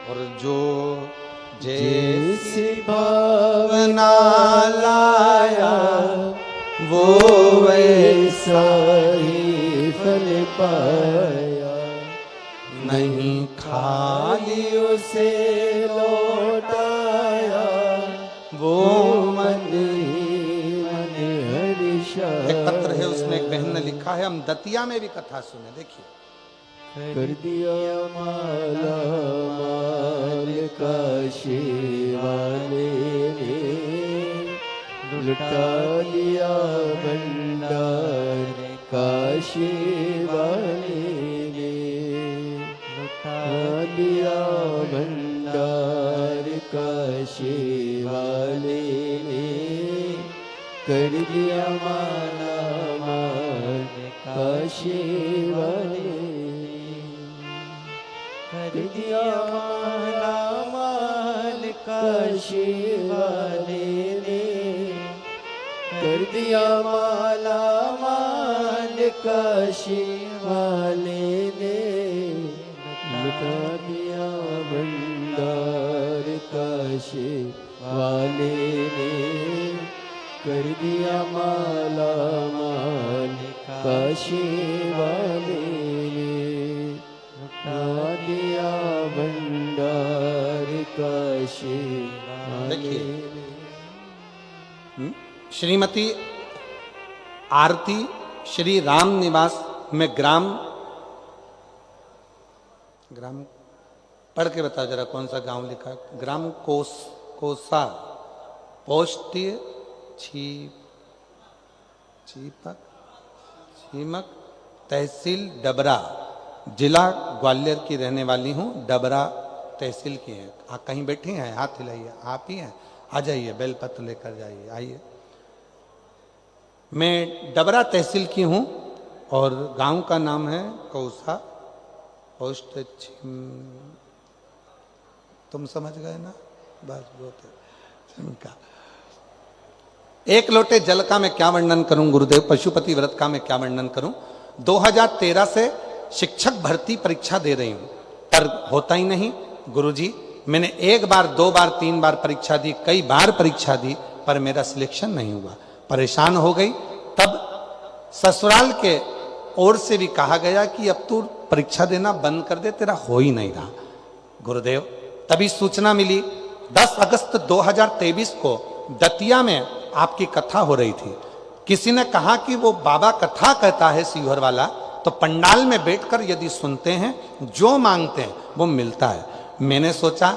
और जो जैसी भावना लाया वो वैसा ही फल पाया। नहीं खाली उसे लौटाया वो मन मन हर्षा। एक पत्र है उसमें एक बहन ने लिखा है, हम दतिया में भी कथा सुने। देखिए, कर दिया माला माल काशी वाले ने, लुटा दिया भंडार काशी वाले ने, लुटा दिया भंडार काशी वाले ने, कर दिया माला माल काशी वाले, कर दिया माला माल काशी वाले ने, कर दिया माला माल काशी वाले ने, लुटा दिया भंडार काशी वाले ने, कर दिया माला माल काशी वाले ने, दिया भंडार काशी। देखिए, श्रीमती आरती श्री राम निवास में ग्राम पढ़ के बताओ जरा, कौन सा गांव लिखा है? ग्राम कोसा, पोस्ट छीमक, तहसील डबरा, जिला ग्वालियर की रहने वाली हूँ। डबरा तहसील की है। कहीं बैठी हैं? हाथ हिलाइए। आप ही हैं? आ जाइए, बेलपत्र लेकर जाइए, आइए। मैं डबरा तहसील की हूँ और गांव का नाम है कौसा, पोस्ट तुम समझ गए ना? बस बहुत है। एक लोटे जल का मैं क्या वर्णन करूं गुरुदेव, पशुपति व्रत का मैं क्या वर्णन करूं। 2013 से शिक्षक भर्ती परीक्षा दे रही हूं, पर होता ही नहीं गुरुजी। मैंने 1 बार 2 बार 3 बार परीक्षा दी, कई बार परीक्षा दी, पर मेरा सिलेक्शन नहीं हुआ। परेशान हो गई। तब ससुराल के ओर से भी कहा गया कि अब तू परीक्षा देना बंद कर दे, तेरा हो ही नहीं रहा गुरुदेव। तभी सूचना मिली 10 अगस्त 2023 को दतिया में आपकी कथा हो रही थी। किसी ने कहा कि वो बाबा कथा कहता है सीहोर वाला, तो पंडाल में बैठकर यदि सुनते हैं, जो मांगते हैं वो मिलता है। मैंने सोचा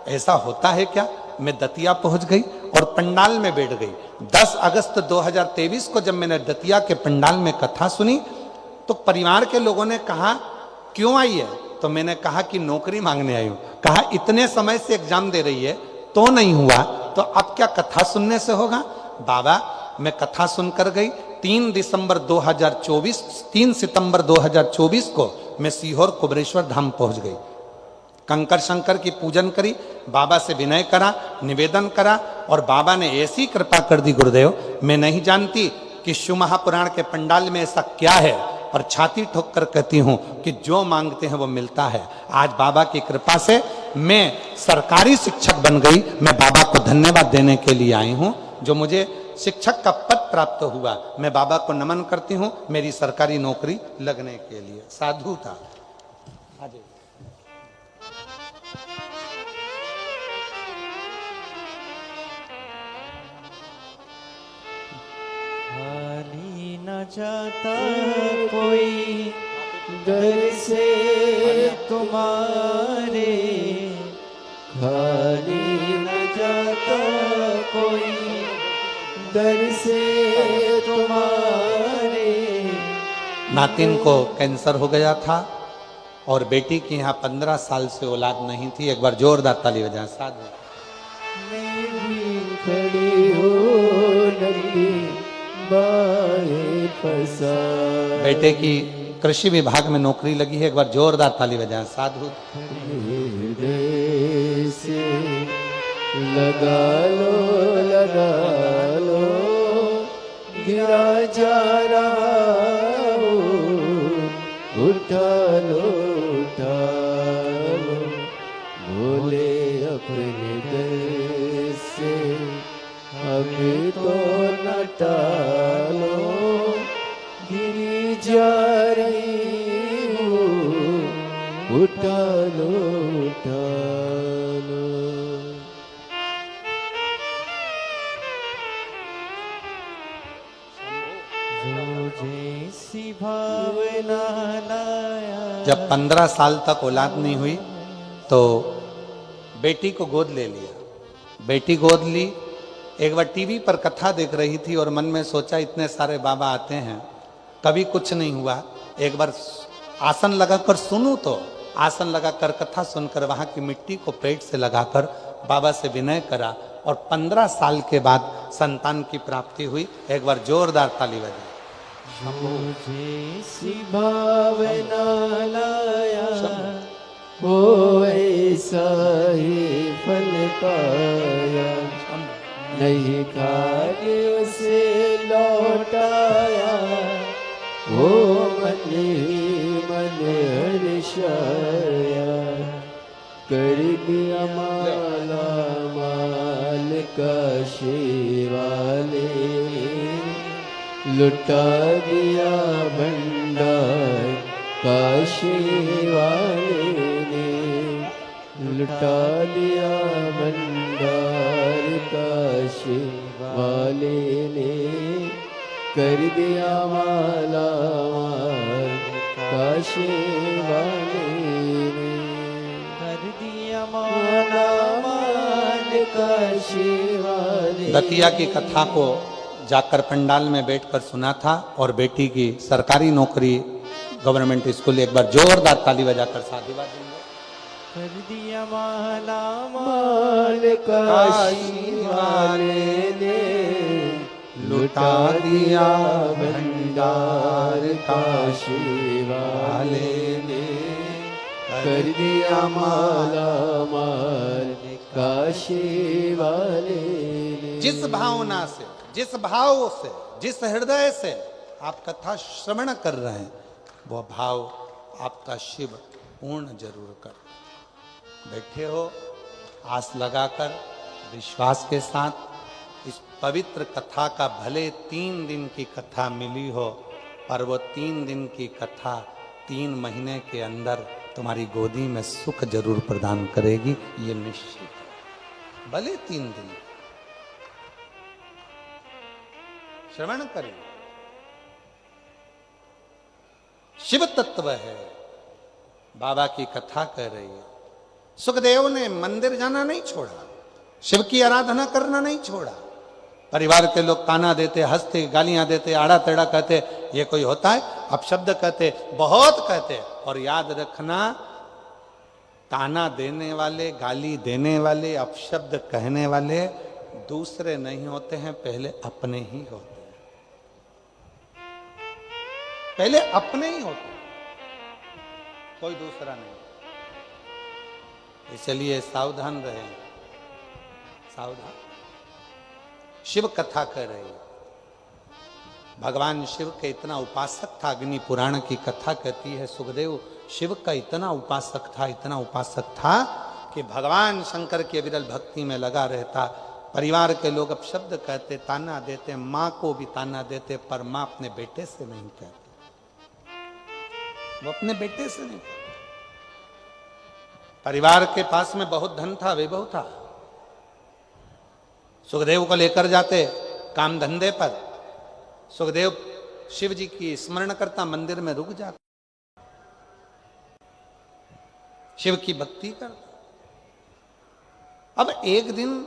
ऐसा होता है क्या। मैं दतिया पहुंच गई और पंडाल में बैठ गई। 10 अगस्त 2023 को जब मैंने दतिया के पंडाल में कथा सुनी तो परिवार के लोगों ने कहा क्यों आई है, तो मैंने कहा कि नौकरी मांगने आई हूं। कहा इतने समय से एग्जाम दे रही है तो नहीं हुआ, तो अब क्या कथा सुनने से होगा। बाबा मैं कथा सुनकर गई। 3 सितंबर 2024 को मैं सीहोर कुबरेश्वर धाम पहुंच गई। कंकर शंकर की पूजन करी, बाबा से विनय करा, निवेदन करा, और बाबा ने ऐसी कृपा कर दी गुरुदेव। मैं नहीं जानती कि शिव महापुराण के पंडाल में ऐसा क्या है, और छाती ठोक कर कहती हूँ कि जो मांगते हैं वो मिलता है। आज बाबा की कृपा से मैं सरकारी शिक्षक बन गई। मैं बाबा को धन्यवाद देने के लिए आई हूँ, जो मुझे शिक्षक का पद प्राप्त हुआ। मैं बाबा को नमन करती हूँ मेरी सरकारी नौकरी लगने के लिए। साधु था। खाली न जाता कोई दर से तुम्हारे, खाली न जाता कोई दर से तुम्हारे। नातिन को कैंसर हो गया था और बेटी की यहाँ 15 साल से औलाद नहीं थी। एक बार जोरदार ताली बजाएं। साधु मैं भी खड़ी हो लगी बाहें पसार। बेटे की कृषि विभाग में नौकरी लगी है। एक बार जोरदार ताली बजाएं। साधु हृदय से लगा लो गिरा जा रहा हो, उठा लो उठा लो उठा लो। जो जैसी भावना लाया। जब 15 साल तक औलाद नहीं हुई तो बेटी को गोद ले लिया। बेटी गोद ली। एक बार टीवी पर कथा देख रही थी और मन में सोचा इतने सारे बाबा आते हैं, कभी कुछ नहीं हुआ, एक बार आसन लगाकर सुनूं। तो आसन लगाकर कथा सुनकर वहां की मिट्टी को पेट से लगाकर बाबा से विनय करा और 15 साल के बाद संतान की प्राप्ति हुई। एक बार जोरदार ताली बजाई। जैसी भावना लाया वो ऐसा ही फल पाया। नहीं खाके उसे लौटाया वो मन ही मन हर्षाया। कर दिया माला माल काशी वाले। लुटा दिया भंडार काशी वाले ने। लुटा दिया भंडार काशी वाले ने। कर दिया माला माल काशी वाले ने। कर दिया माला माल काशी वाले। दतिया की कथा को जाकर पंडाल में बैठकर सुना था और बेटी की सरकारी नौकरी गवर्नमेंट स्कूल। एक बार जोरदार ताली बजाकर साधुवाद देंगे। कर दिया माला माल काशी वाले ने। लुटा दिया भंडार काशी वाले ने। कर दिया माला माल काशी वाले ने। जिस भावना से, जिस भाव से, जिस हृदय से आप कथा श्रवण कर रहे हैं, वह भाव आपका शिव पूर्ण जरूर कर। बैठे हो आस लगाकर, विश्वास के साथ। इस पवित्र कथा का भले 3 दिन की कथा मिली हो, पर वो 3 दिन की कथा 3 महीने के अंदर तुम्हारी गोदी में सुख जरूर प्रदान करेगी, ये निश्चित है। भले 3 दिन श्रवण करें। शिव तत्व है, बाबा की कथा कर रही है। सुखदेव ने मंदिर जाना नहीं छोड़ा, शिव की आराधना करना नहीं छोड़ा। परिवार के लोग ताना देते, हंसते, गालियां देते, आड़ा टेढ़ा कहते, ये कोई होता है? अपशब्द कहते, बहुत कहते। और याद रखना, ताना देने वाले, गाली देने वाले, अपशब्द कहने वाले दूसरे नहीं होते हैं, पहले अपने ही होते हैं। पहले अपने ही होते हैं, कोई दूसरा नहीं। इसलिए सावधान रहें, सावधान। शिव कथा कर रहे हैं। भगवान शिव के इतना उपासक था, अग्नि पुराण की कथा कहती है सुखदेव शिव का इतना उपासक था, इतना उपासक था कि भगवान शंकर की विरल भक्ति में लगा रहता। परिवार के लोग अपशब्द कहते, ताना देते, माँ को भी ताना देते, पर माँ अपने बेटे से नहीं कहती, वो अपने बेटे से नहीं कहती। परिवार के पास में बहुत धन था, वैभव था। सुखदेव को लेकर जाते काम धंधे पर, सुखदेव शिव जी की स्मरण करता, मंदिर में रुक जाता, शिव की भक्ति करता। अब 1 दिन,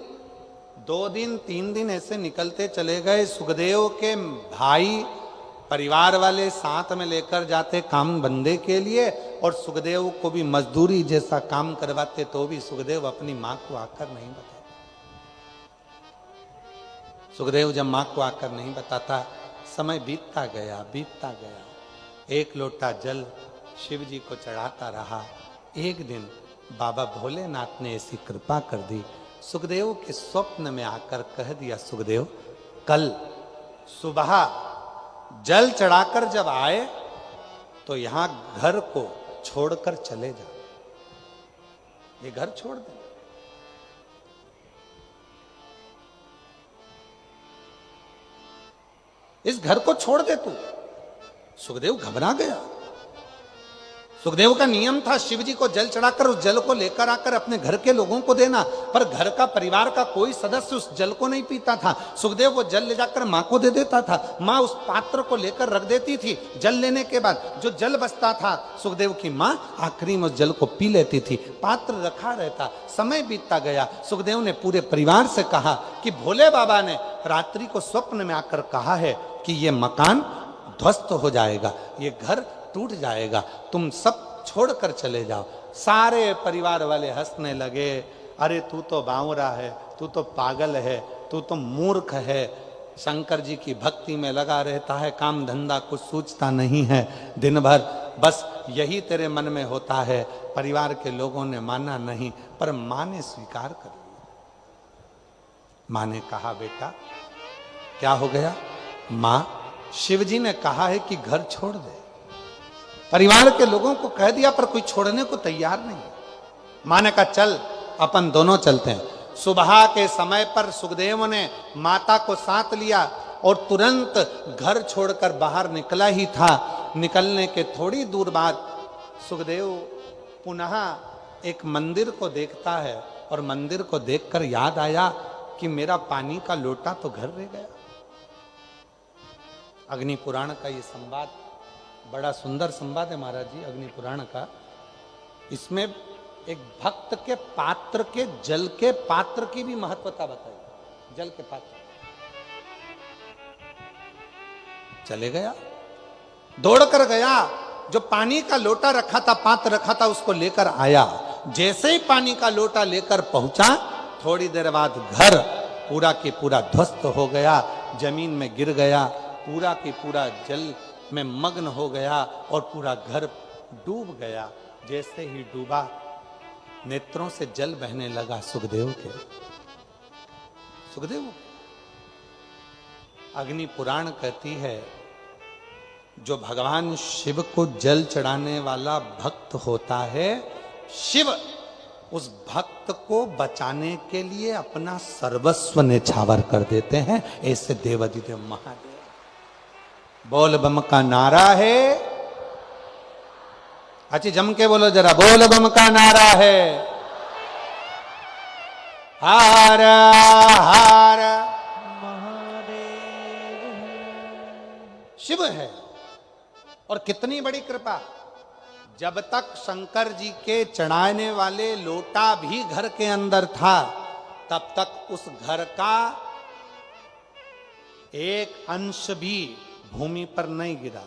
2 दिन, 3 दिन ऐसे निकलते चले गए। सुखदेव के भाई परिवार वाले साथ में लेकर जाते काम बंदे के लिए, और सुखदेव को भी मजदूरी जैसा काम करवाते, तो भी सुखदेव अपनी मां को आकर नहीं बताते। सुखदेव जब मां को आकर नहीं बताता, समय बीतता गया, बीतता गया। 1 लोटा जल शिव जी को चढ़ाता रहा। एक दिन बाबा भोलेनाथ ने ऐसी कृपा कर दी, सुखदेव के स्वप्न में आकर कह दिया, सुखदेव कल सुबह जल चढ़ाकर जब आए तो यहां घर को छोड़कर चले जाओ, ये घर छोड़ दे। इस घर को छोड़ दे तू। सुखदेव घबरा गया। सुखदेव का नियम था शिव जी को जल चढ़ाकर उस जल को लेकर आकर अपने घर के लोगों को देना, पर घर का परिवार का कोई सदस्य उस जल को नहीं पीता था। सुखदेव वो जल ले जाकर माँ को दे देता था, माँ उस पात्र को लेकर रख देती थी। जल लेने के बाद जो जल बचता था सुखदेव की माँ आखिरी में उस जल को पी लेती थी, पात्र रखा रहता। समय बीतता गया, सुखदेव ने पूरे परिवार से कहा कि भोले बाबा ने रात्रि को स्वप्न में आकर कहा है कि ये मकान ध्वस्त हो जाएगा, ये घर टूट जाएगा, तुम सब छोड़कर चले जाओ। सारे परिवार वाले हंसने लगे, अरे तू तो बावरा है, तू तो पागल है, तू तो मूर्ख है, शंकर जी की भक्ति में लगा रहता है, काम धंधा कुछ सोचता नहीं है, दिन भर बस यही तेरे मन में होता है। परिवार के लोगों ने माना नहीं, पर मां ने स्वीकार कर लिया। मां ने कहा बेटा क्या हो गया? मां शिवजी ने कहा है कि घर छोड़ दे। परिवार के लोगों को कह दिया पर कोई छोड़ने को तैयार नहीं। मां ने कहा चल अपन दोनों चलते हैं। सुबह के समय पर सुखदेव ने माता को साथ लिया और तुरंत घर छोड़कर बाहर निकला ही था। निकलने के थोड़ी दूर बाद सुखदेव पुनः एक मंदिर को देखता है और मंदिर को देखकर याद आया कि मेरा पानी का लोटा तो घर रह गया। अग्नि पुराण का ये संवाद बड़ा सुंदर संवाद है महाराज जी, अग्नि पुराण का। इसमें एक भक्त के पात्र के जल के पात्र की भी महत्वता बताई। जल के पात्र चले गया, दौड़ कर गया, जो पानी का लोटा रखा था, पात्र रखा था, उसको लेकर आया। जैसे ही पानी का लोटा लेकर पहुंचा, थोड़ी देर बाद घर पूरा की पूरा ध्वस्त हो गया, जमीन में गिर गया, पूरा की पूरा जल में मग्न हो गया और पूरा घर डूब गया। जैसे ही डूबा, नेत्रों से जल बहने लगा सुखदेव के। सुखदेव अग्नि पुराण कहती है जो भगवान शिव को जल चढ़ाने वाला भक्त होता है, शिव उस भक्त को बचाने के लिए अपना सर्वस्व न्यौछावर कर देते हैं। ऐसे देवाधिदेव महादेव। बोल बम का नारा है, अच्छी जम के बोलो जरा, बोल बम का नारा है, हार हार महादेव शिव है। और कितनी बड़ी कृपा, जब तक शंकर जी के चढ़ाने वाले लोटा भी घर के अंदर था, तब तक उस घर का एक अंश भी भूमि पर नहीं गिरा।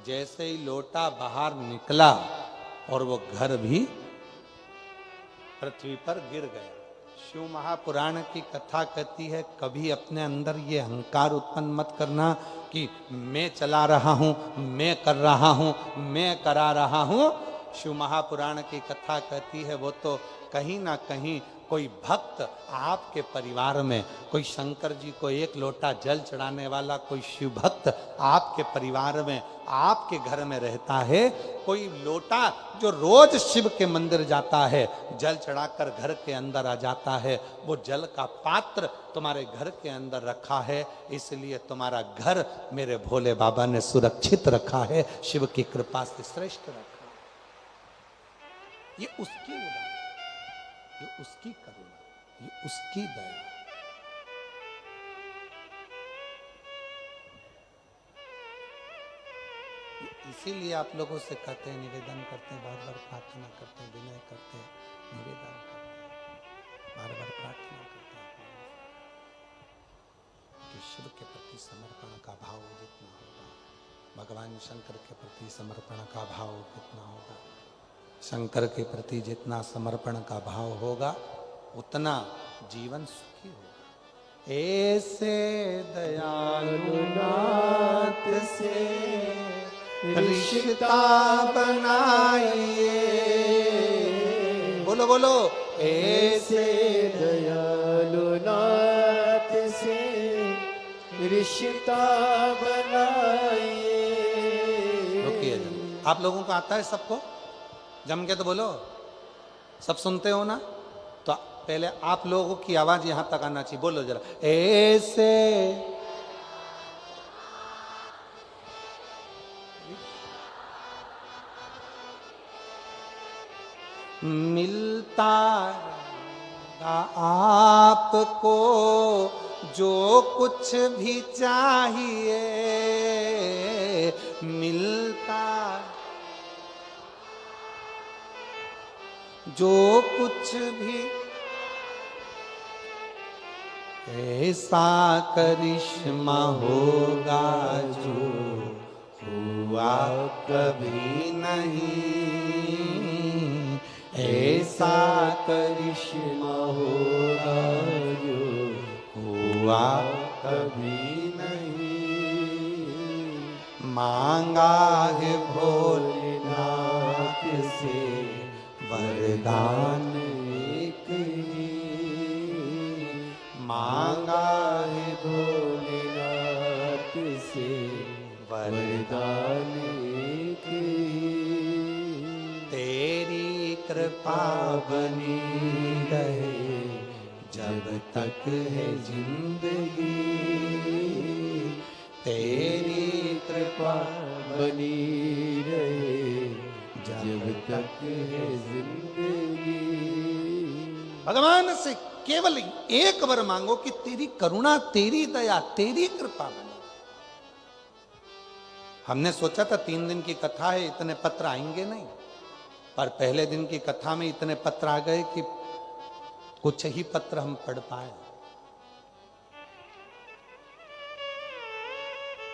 जैसे ही लोटा बाहर निकला और वो घर भी पृथ्वी पर गिर गया। शिव महापुराण की कथा कहती है कभी अपने अंदर ये अहंकार उत्पन्न मत करना कि मैं चला रहा हूं, मैं कर रहा हूं, मैं करा रहा हूं। शिव महापुराण की कथा कहती है वो तो कहीं ना कहीं कोई भक्त आपके परिवार में, कोई शंकर जी को एक लोटा जल चढ़ाने वाला कोई शिव भक्त आपके परिवार में, आपके घर में रहता है। कोई लोटा जो रोज शिव के मंदिर जाता है, जल चढ़ाकर घर के अंदर आ जाता है, वो जल का पात्र तुम्हारे घर के अंदर रखा है। इसलिए तुम्हारा घर मेरे भोले बाबा ने सुरक्षित रखा है, शिव की कृपा से श्रेष्ठ रखा। ये उसकी उदाहरण, ये उसकी करुणा, ये उसकी दया। इसीलिए आप लोगों से कहते हैं, निवेदन करते हैं, बार बार प्रार्थना करते हैं, विनय करते हैं, निवेदन करते हैं, बार बार प्रार्थना करते हैं कि शिव के प्रति समर्पण का भाव जितना होगा, भगवान शंकर के प्रति समर्पण का भाव जितना होगा, शंकर के प्रति जितना समर्पण का भाव होगा, उतना जीवन सुखी होगा। ऐसे दयालु नाथ से रिश्ता बनाइए, बोलो बोलो, ऐसे दयालु नाथ से रिश्ता बनाइए। रुकिए, आप लोगों को आता है सबको? जम के तो बोलो, सब सुनते हो ना? तो पहले आप लोगों की आवाज यहां तक आना चाहिए। बोलो जरा, ऐसे मिलता आपको जो कुछ भी चाहिए, मिलता जो कुछ भी, ऐसा करिश्मा होगा जो हुआ कभी नहीं, ऐसा करिश्मा होगा जो हुआ कभी नहीं। मांगा है भोलेनाथ से वरदान, एक ही मांगा है भोलेनाथ से वरदान एक ही। तेरी कृपा बनी रहे जब तक है जिंदगी, तेरी कृपा बनी रहे जब तक है जिंदगी। भगवान से केवल एक वर मांगो कि तेरी करुणा, तेरी दया, तेरी कृपा बने। हमने सोचा था 3 दिन की कथा है, इतने पत्र आएंगे नहीं, पर पहले दिन की कथा में इतने पत्र आ गए कि कुछ ही पत्र हम पढ़ पाए।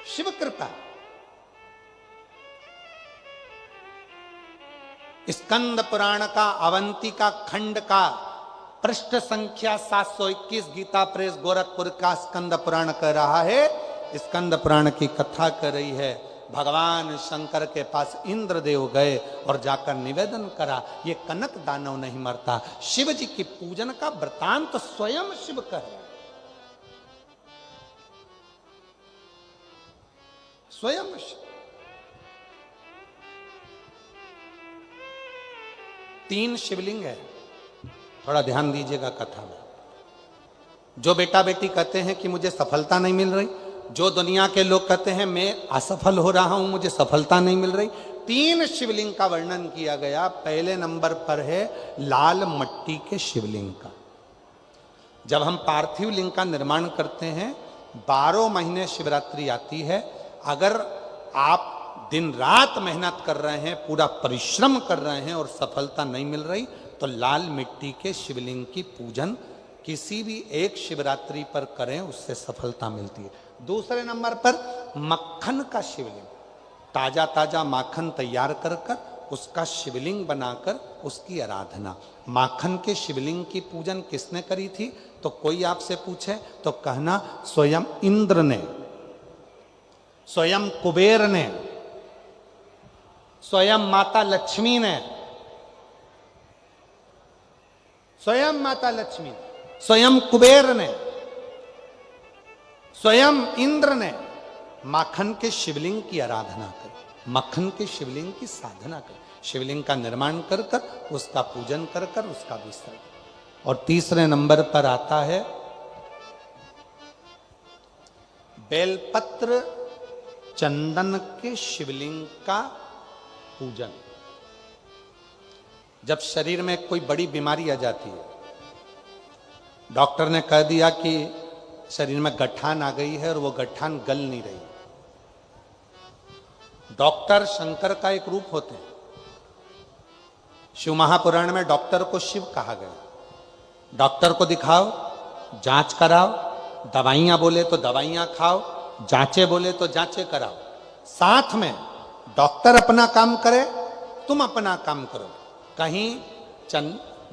शिव कृपा। स्कंद पुराण का अवंतिका खंड का पृष्ठ संख्या 721 गीता प्रेस गोरखपुर का स्कंद पुराण कह रहा है। स्कंद पुराण की कथा कर रही है। भगवान शंकर के पास इंद्रदेव गए और जाकर निवेदन करा, ये कनक दानव नहीं मरता। शिव जी की पूजन का वृतांत तो स्वयं शिव कह रहे हैं, स्वयं शिव। 3 शिवलिंग है, थोड़ा ध्यान दीजिएगा कथा में। जो बेटा बेटी कहते हैं कि मुझे सफलता नहीं मिल रही, जो दुनिया के लोग कहते हैं मैं असफल हो रहा हूं, मुझे सफलता नहीं मिल रही, 3 शिवलिंग का वर्णन किया गया। पहले नंबर पर है लाल मट्टी के शिवलिंग का। जब हम पार्थिव लिंग का निर्माण करते हैं, 12 महीने शिवरात्रि आती है। अगर आप दिन रात मेहनत कर रहे हैं, पूरा परिश्रम कर रहे हैं और सफलता नहीं मिल रही, तो लाल मिट्टी के शिवलिंग की पूजन किसी भी एक शिवरात्रि पर करें, उससे सफलता मिलती है। दूसरे नंबर पर मक्खन का शिवलिंग, ताजा ताजा माखन तैयार कर कर उसका शिवलिंग बनाकर उसकी आराधना। माखन के शिवलिंग की पूजन किसने करी थी? तो कोई आपसे पूछे तो कहना स्वयं इंद्र ने, स्वयं कुबेर ने, स्वयं माता लक्ष्मी ने, स्वयं माता लक्ष्मी, स्वयं कुबेर ने, स्वयं इंद्र ने माखन के शिवलिंग की आराधना करी, मक्खन के शिवलिंग की साधना करी, शिवलिंग का निर्माण कर कर उसका पूजन कर कर उसका विसर्जन। और तीसरे नंबर पर आता है बेलपत्र चंदन के शिवलिंग का पूजन। जब शरीर में कोई बड़ी बीमारी आ जाती है, डॉक्टर ने कह दिया कि शरीर में गठान आ गई है और वो गठान गल नहीं रही, डॉक्टर शंकर का एक रूप होते हैं। शिव महापुराण में डॉक्टर को शिव कहा गया। डॉक्टर को दिखाओ, जांच कराओ, दवाइयां बोले तो दवाइयां खाओ, जांचे बोले तो जांचे कराओ। साथ में डॉक्टर अपना काम करे, तुम अपना काम करो। कहीं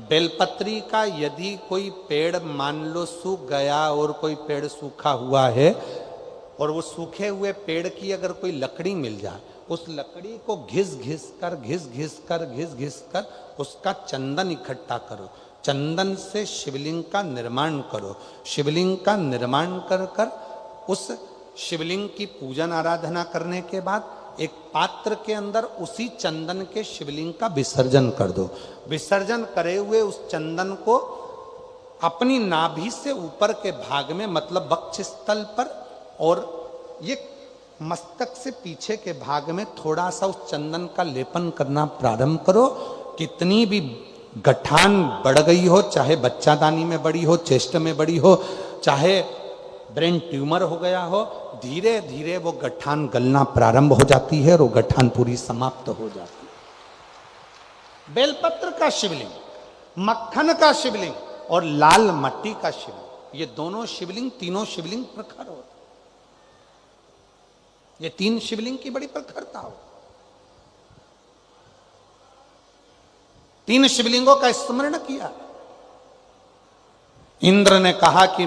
बेलपत्री का यदि कोई पेड़ मान लो सूख गया और कोई पेड़ सूखा हुआ है, और वो सूखे हुए पेड़ की अगर कोई लकड़ी मिल जाए, उस लकड़ी को घिस घिस कर उसका चंदन इकट्ठा करो, चंदन से शिवलिंग का निर्माण करो। शिवलिंग का निर्माण कर कर उस शिवलिंग की पूजन आराधना करने के बाद एक पात्र के अंदर उसी चंदन के शिवलिंग का विसर्जन कर दो। विसर्जन करे हुए उस चंदन को अपनी नाभि से ऊपर के भाग में, मतलब वक्ष स्थल पर, और ये मस्तक से पीछे के भाग में थोड़ा सा उस चंदन का लेपन करना प्रारंभ करो। कितनी भी गठान बढ़ गई हो, चाहे बच्चादानी में बड़ी हो, चेस्ट में बड़ी हो, चाहे ब्रेन ट्यूमर हो गया हो, धीरे धीरे वो गठान गलना प्रारंभ हो जाती है और वो गठान पूरी समाप्त हो जाती है। बेलपत्र का शिवलिंग, मक्खन का शिवलिंग और लाल मट्टी का शिवलिंग, ये दोनों शिवलिंग, तीनों शिवलिंग प्रखर होते, ये तीन शिवलिंग की बड़ी प्रखरता हो। तीन शिवलिंगों का स्मरण किया। इंद्र ने कहा कि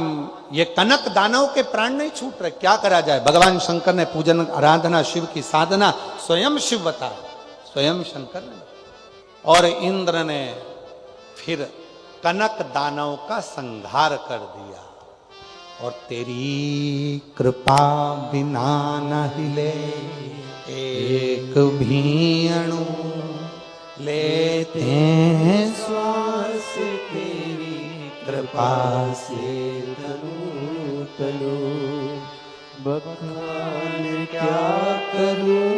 ये कनक दानव के प्राण नहीं छूट रहे, क्या करा जाए। भगवान शंकर ने पूजन आराधना शिव की साधना स्वयं शिव बताया, स्वयं शंकर ने। और इंद्र ने फिर कनक दानव का संहार कर दिया। और तेरी कृपा बिना न हिले एक भी अणु, लेते हैं श्वास तेरी कृपा से तनु तनु। बखान क्या करूं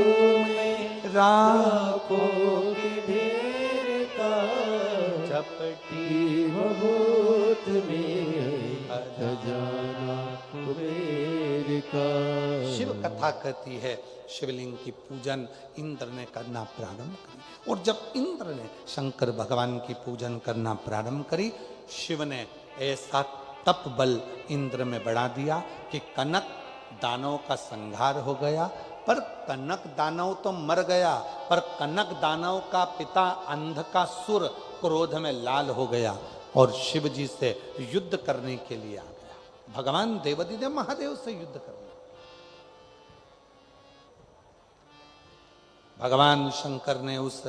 मैं राखों के ढेर का, चपटी बहुत में खजाना कुबेर का। शिव कथा कहती है शिवलिंग की पूजन इंद्र ने करना प्रारंभ करी। और जब इंद्र ने शंकर भगवान की पूजन करना प्रारंभ करी, शिव ने ऐसा तप बल इंद्र में बढ़ा दिया कि कनक दानव का संहार हो गया। पर कनक दानव तो मर गया, पर कनक दानव का पिता अंधकासुर क्रोध में लाल हो गया और शिव जी से युद्ध करने के लिए आ गया। भगवान देवादिदेव महादेव से युद्ध करने, भगवान शंकर ने उस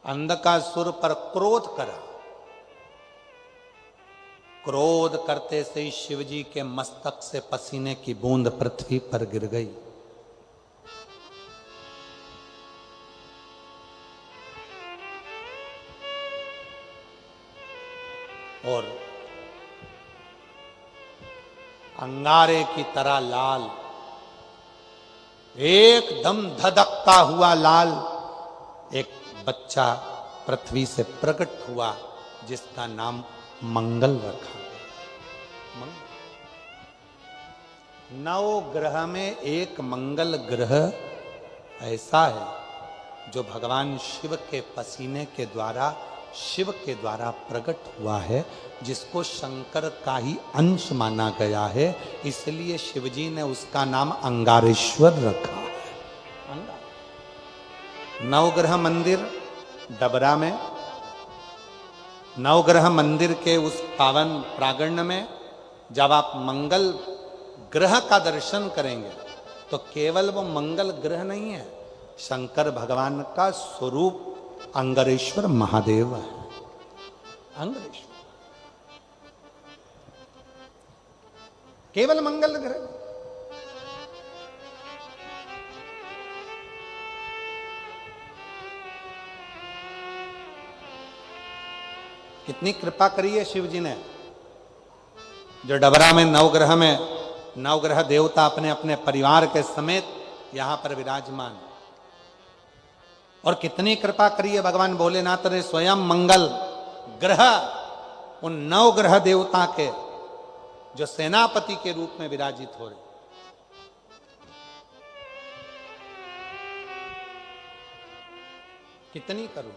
अंधकासुर पर क्रोध करा। क्रोध करते से ही शिव जी के मस्तक से पसीने की बूंद पृथ्वी पर गिर गई। और अंगारे की तरह लाल, एकदम धधकता हुआ लाल एक बच्चा पृथ्वी से प्रकट हुआ, जिसका नाम मंगल रखा गया। नौ ग्रह में एक मंगल ग्रह ऐसा है जो भगवान शिव के पसीने के द्वारा, शिव के द्वारा प्रकट हुआ है, जिसको शंकर का ही अंश माना गया है। इसलिए शिवजी ने उसका नाम अंगारेश्वर रखा है। नवग्रह मंदिर डबरा में, नवग्रह मंदिर के उस पावन प्रांगण में जब आप मंगल ग्रह का दर्शन करेंगे तो केवल वो मंगल ग्रह नहीं है, शंकर भगवान का स्वरूप अंगारेश्वर महादेव है। अंगारेश्वर केवल मंगल ग्रह। कितनी कृपा करी है शिव जी ने, जो डबरा में नवग्रह में नवग्रह देवता अपने अपने परिवार के समेत यहां पर विराजमान। और कितनी कृपा करी है भगवान भोलेनाथ ने, स्वयं मंगल ग्रह उन नवग्रह देवता के जो सेनापति के रूप में विराजित हो रहे। कितनी करूं।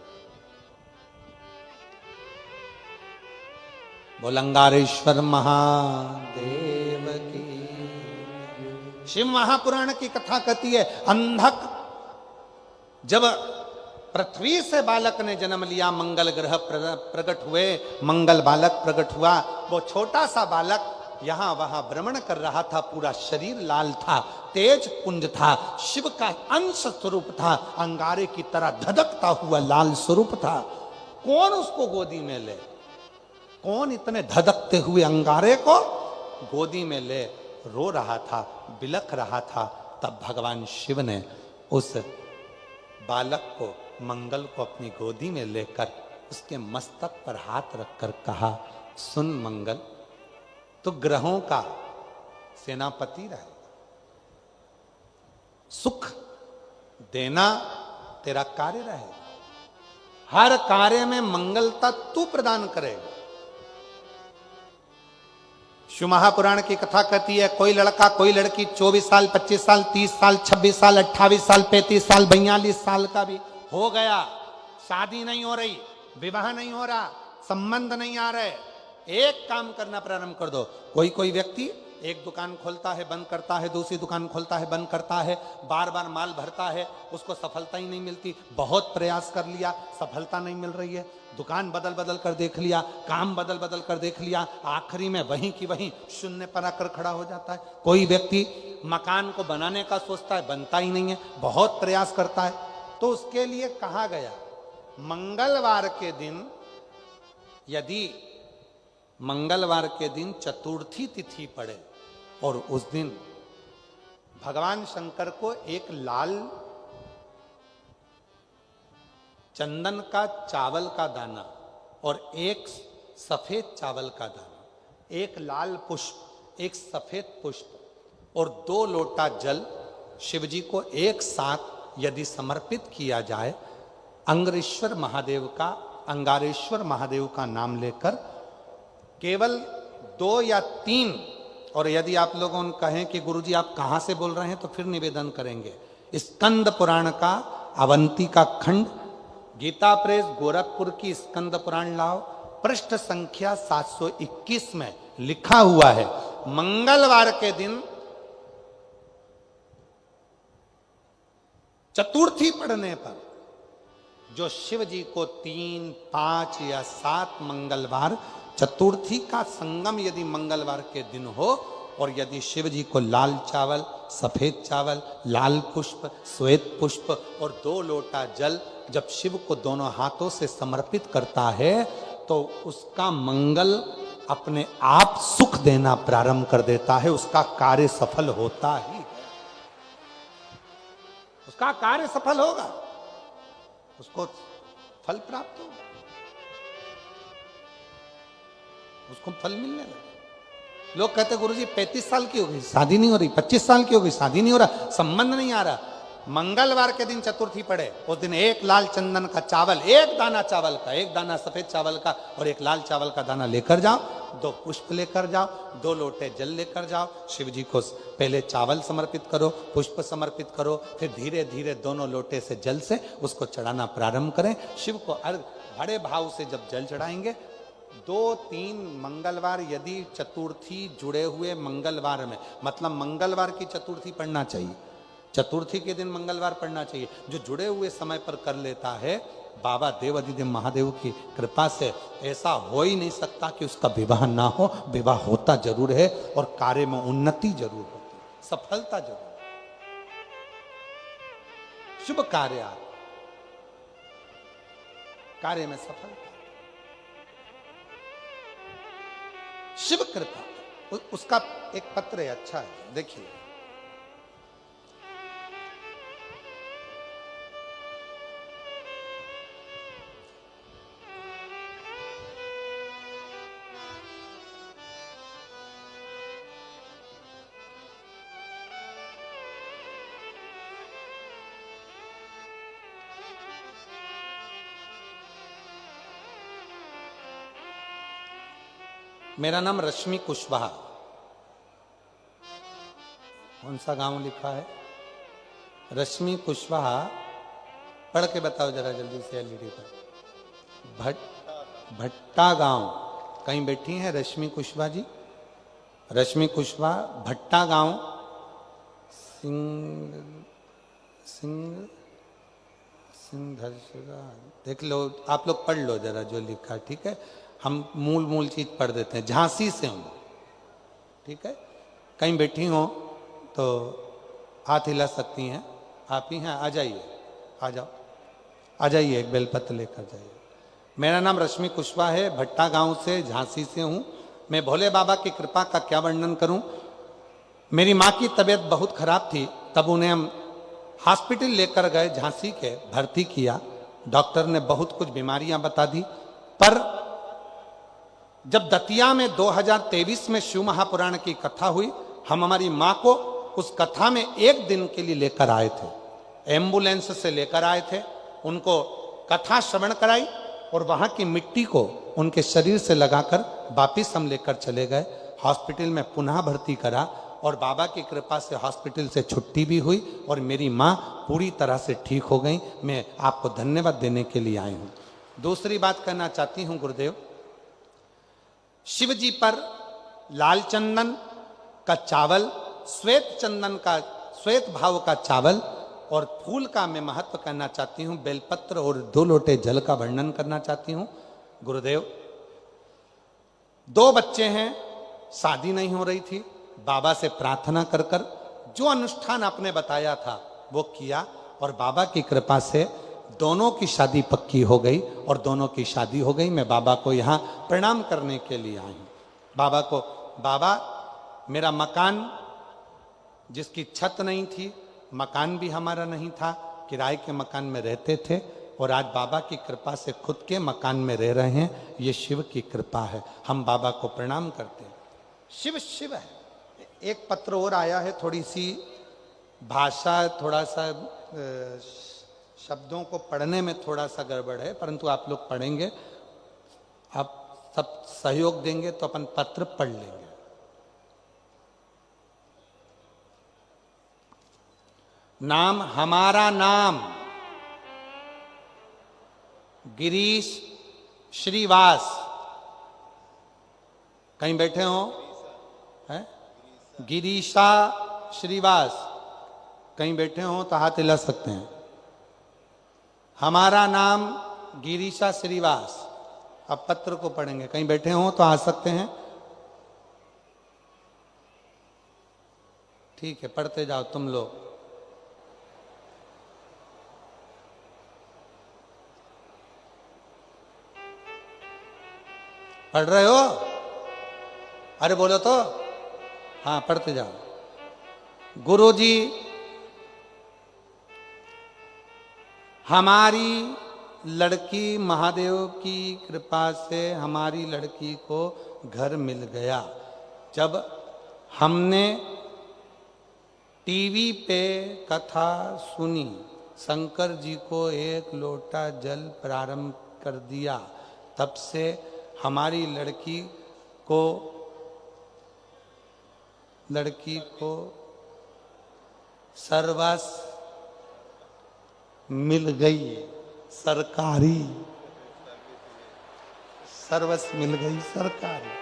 बोलंगारेश्वर महादेव की। शिव महापुराण की कथा कहती है, अंधक जब पृथ्वी से बालक ने जन्म लिया, मंगल ग्रह प्रकट हुए, मंगल बालक प्रकट हुआ। वो छोटा सा बालक यहां वहां भ्रमण कर रहा था, पूरा शरीर लाल था, तेज पुंज था, शिव का अंश स्वरूप था, अंगारे की तरह धधकता हुआ लाल स्वरूप था। कौन उसको गोदी में ले, कौन इतने धधकते हुए अंगारे को गोदी में ले रो रहा था, बिलख रहा था। तब भगवान शिव ने उस बालक को, मंगल को अपनी गोदी में लेकर उसके मस्तक पर हाथ रखकर कहा, सुन मंगल, तो ग्रहों का सेनापति रहे, सुख देना तेरा कार्य रहेगा, हर कार्य में मंगलता तू प्रदान करेगा। शिव महापुराण की कथा कहती है, कोई लड़का कोई लड़की 24 साल 25 साल 30 साल 26 साल 28 साल 35 साल 42 साल का भी हो गया, शादी नहीं हो रही, विवाह नहीं हो रहा, संबंध नहीं आ रहे, एक काम करना प्रारंभ कर दो। कोई व्यक्ति एक दुकान खोलता है बंद करता है, दूसरी दुकान खोलता है बंद करता है, बार बार माल भरता है, उसको सफलता ही नहीं मिलती, बहुत प्रयास कर लिया सफलता नहीं मिल रही है, दुकान बदल बदल कर देख लिया, काम बदल बदल कर देख लिया, आखिरी में वहीं की वहीं शून्य पर आकर खड़ा हो जाता है। कोई व्यक्ति मकान को बनाने का सोचता है, बनता ही नहीं है, बहुत प्रयास करता है, तो उसके लिए कहा गया मंगलवार के दिन, यदि मंगलवार के दिन चतुर्थी तिथि पड़े और उस दिन भगवान शंकर को एक लाल चंदन का चावल का दाना और एक सफेद चावल का दाना, एक लाल पुष्प, एक सफेद पुष्प और 2 लोटा जल शिव जी को एक साथ यदि समर्पित किया जाए, अंगारेश्वर महादेव का नाम लेकर केवल 2 या 3, और यदि आप लोगों कहें कि गुरुजी आप कहां से बोल रहे हैं तो फिर निवेदन करेंगे, स्कंद पुराण का अवंती का खंड, गीता प्रेस गोरखपुर की स्कंद पुराण लाओ, पृष्ठ संख्या 721 में लिखा हुआ है, मंगलवार के दिन चतुर्थी पढ़ने पर जो शिव जी को 3, 5 या 7 मंगलवार, चतुर्थी का संगम यदि मंगलवार के दिन हो और यदि शिव जी को लाल चावल, सफेद चावल, लाल पुष्प, श्वेत पुष्प और 2 लोटा जल जब शिव को दोनों हाथों से समर्पित करता है तो उसका मंगल अपने आप सुख देना प्रारंभ कर देता है, उसका कार्य सफल होता ही, उसका कार्य सफल होगा, उसको फल प्राप्त होगा, उसको फल मिलने लगे। लोग कहते गुरुजी 35 साल की हो गई शादी नहीं हो रही, 25 साल की हो गई शादी नहीं हो रहा, संबंध नहीं आ रहा। मंगलवार के दिन चतुर्थी पड़े, उस दिन एक लाल चंदन का चावल, एक दाना चावल का, एक दाना सफेद चावल का और एक लाल चावल का दाना लेकर जाओ, 2 पुष्प लेकर जाओ, 2 लोटे जल लेकर जाओ, शिव जी को पहले चावल समर्पित करो, पुष्प समर्पित करो, फिर धीरे धीरे दोनों लोटे से जल से उसको चढ़ाना प्रारंभ करें। शिव को बड़े भाव से जब जल चढ़ाएंगे, 2-3 मंगलवार यदि चतुर्थी जुड़े हुए मंगलवार में, मतलब मंगलवार की चतुर्थी पढ़ना चाहिए, चतुर्थी के दिन मंगलवार पढ़ना चाहिए, जो जुड़े हुए समय पर कर लेता है, बाबा देवाधिदेव महादेव की कृपा से ऐसा हो ही नहीं सकता कि उसका विवाह ना हो, विवाह होता जरूर है और कार्य में उन्नति जरूर होती, सफलता जरूर, शुभ कार्य में सफलता, शिव कृपा। उसका एक पत्र है, अच्छा है, देखिए। मेरा नाम रश्मि कुशवाहा, कौन सा गांव लिखा है? रश्मि कुशवाहा, पढ़ के बताओ जरा जल्दी से एलईडी पर। भट्टा गांव, कहीं बैठी हैं रश्मि कुशवाहा जी? रश्मि कुशवाहा, भट्टा गांव, सिंधरसरा, देख लो, आप लोग पढ़ लो जरा जो लिखा, ठीक है? हम मूल चीज पढ़ देते हैं। झांसी से हूं, ठीक है? कहीं बैठी हो तो हाथ हिला सकती हैं, आप ही हैं, आ जाइए, आ जाओ, आ जाइए, एक बेलपत्र लेकर जाइए। मेरा नाम रश्मि कुशवाहा है, भट्टा गांव से, झांसी से हूं। मैं भोले बाबा की कृपा का क्या वर्णन करूं। मेरी माँ की तबीयत बहुत खराब थी, तब उन्हें हम हॉस्पिटल लेकर गए, झांसी के, भर्ती किया। डॉक्टर ने बहुत कुछ बीमारियां बता दी, पर जब दतिया में 2023 में शिव महापुराण की कथा हुई, हम हमारी माँ को उस कथा में 1 दिन के लिए लेकर आए थे, एम्बुलेंस से लेकर आए थे। उनको कथा श्रवण कराई और वहां की मिट्टी को उनके शरीर से लगाकर वापिस हम लेकर चले गए। हॉस्पिटल में पुनः भर्ती करा और बाबा की कृपा से हॉस्पिटल से छुट्टी भी हुई और मेरी माँ पूरी तरह से ठीक हो गई। मैं आपको धन्यवाद देने के लिए आई हूँ। दूसरी बात कहना चाहती हूँ गुरुदेव, शिव जी पर लाल चंदन का चावल, श्वेत चंदन का, श्वेत भाव का चावल और फूल का मैं महत्व करना चाहती हूँ। बेलपत्र और 2 लोटे जल का वर्णन करना चाहती हूँ। गुरुदेव, 2 बच्चे हैं, शादी नहीं हो रही थी। बाबा से प्रार्थना कर कर जो अनुष्ठान आपने बताया था वो किया और बाबा की कृपा से दोनों की शादी पक्की हो गई और दोनों की शादी हो गई। मैं बाबा को यहाँ प्रणाम करने के लिए आई हूँ। बाबा को, बाबा मेरा मकान जिसकी छत नहीं थी, मकान भी हमारा नहीं था, किराए के मकान में रहते थे और आज बाबा की कृपा से खुद के मकान में रह रहे हैं। ये शिव की कृपा है, हम बाबा को प्रणाम करते हैं। शिव शिव है। एक पत्र और आया है, थोड़ी सी भाषा, थोड़ा सा शब्दों को पढ़ने में थोड़ा सा गड़बड़ है, परंतु आप लोग पढ़ेंगे, आप सब सहयोग देंगे तो अपन पत्र पढ़ लेंगे। नाम, हमारा नाम गिरीश श्रीवास। कहीं बैठे हो हैं? गिरीशा श्रीवास, कहीं बैठे हो तो हाथ हिला सकते हैं। हमारा नाम गिरीशा श्रीवास। अब पत्र को पढ़ेंगे, कहीं बैठे हो तो आ सकते हैं। ठीक है, पढ़ते जाओ तुम लोग। पढ़ रहे हो? अरे बोलो तो। हाँ, पढ़ते जाओ। गुरुजी, हमारी लड़की, महादेव की कृपा से हमारी लड़की को घर मिल गया। जब हमने टीवी पे कथा सुनी, शंकर जी को 1 लोटा जल प्रारंभ कर दिया, तब से हमारी लड़की को सर्वस्व मिल गई। सरकारी सर्वस्व मिल गई, सरकारी।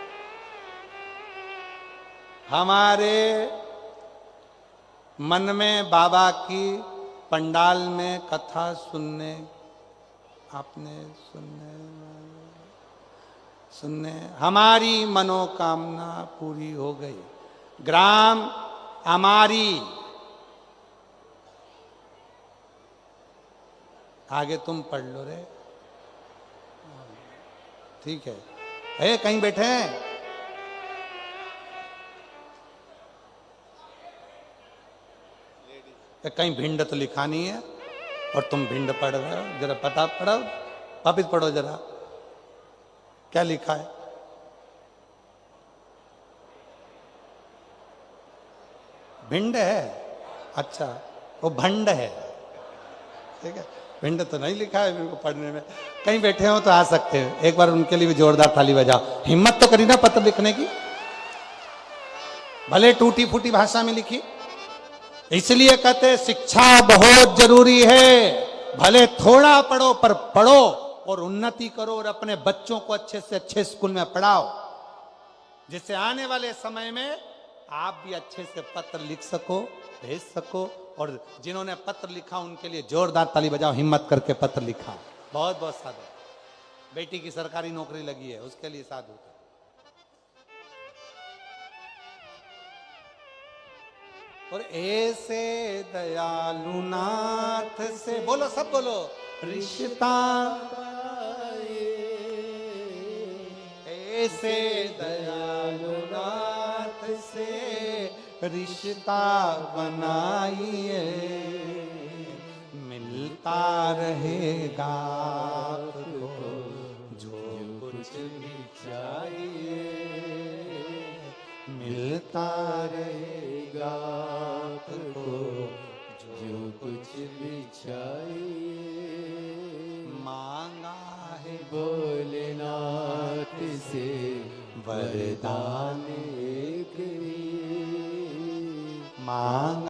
हमारे मन में बाबा की पंडाल में कथा सुनने, आपने सुनने हमारी मनोकामना पूरी हो गई। ग्राम अमारी, आगे तुम पढ़ लो रे। ठीक है, कहीं बैठे हैं? कहीं भिंड तो लिखा नहीं है और तुम भिंड पढ़ रहे हो। जरा पता पढ़ो, वापिस पढ़ो जरा, क्या लिखा है? भिंड है? अच्छा, वो भंड है। ठीक है, भिंड तो नहीं लिखा है मेरे को पढ़ने में। कहीं बैठे हो तो आ सकते हो, एक बार उनके लिए भी जोरदार ताली बजाओ। हिम्मत तो करी ना पत्र लिखने की, भले टूटी फूटी भाषा में लिखी। इसलिए कहते शिक्षा बहुत जरूरी है। भले थोड़ा पढ़ो पर पढ़ो और उन्नति करो और अपने बच्चों को अच्छे से अच्छे स्कूल में पढ़ाओ, जिससे आने वाले समय में आप भी अच्छे से पत्र लिख सको, भेज सको। और जिन्होंने पत्र लिखा उनके लिए जोरदार ताली बजाओ, हिम्मत करके पत्र लिखा। बहुत बहुत साधु। बेटी की सरकारी नौकरी लगी है, उसके लिए साधु। और ऐसे दयालु नाथ से, बोलो सब बोलो, रिश्ता ऐसे दयालु नाथ से रिश्ता बनाइए, मिलता रहेगा आपको जो कुछ भी चाहिए, मिलता रहेगा आपको जो कुछ भी चाहिए। माँ भोलेनाथ से वरदान के मांग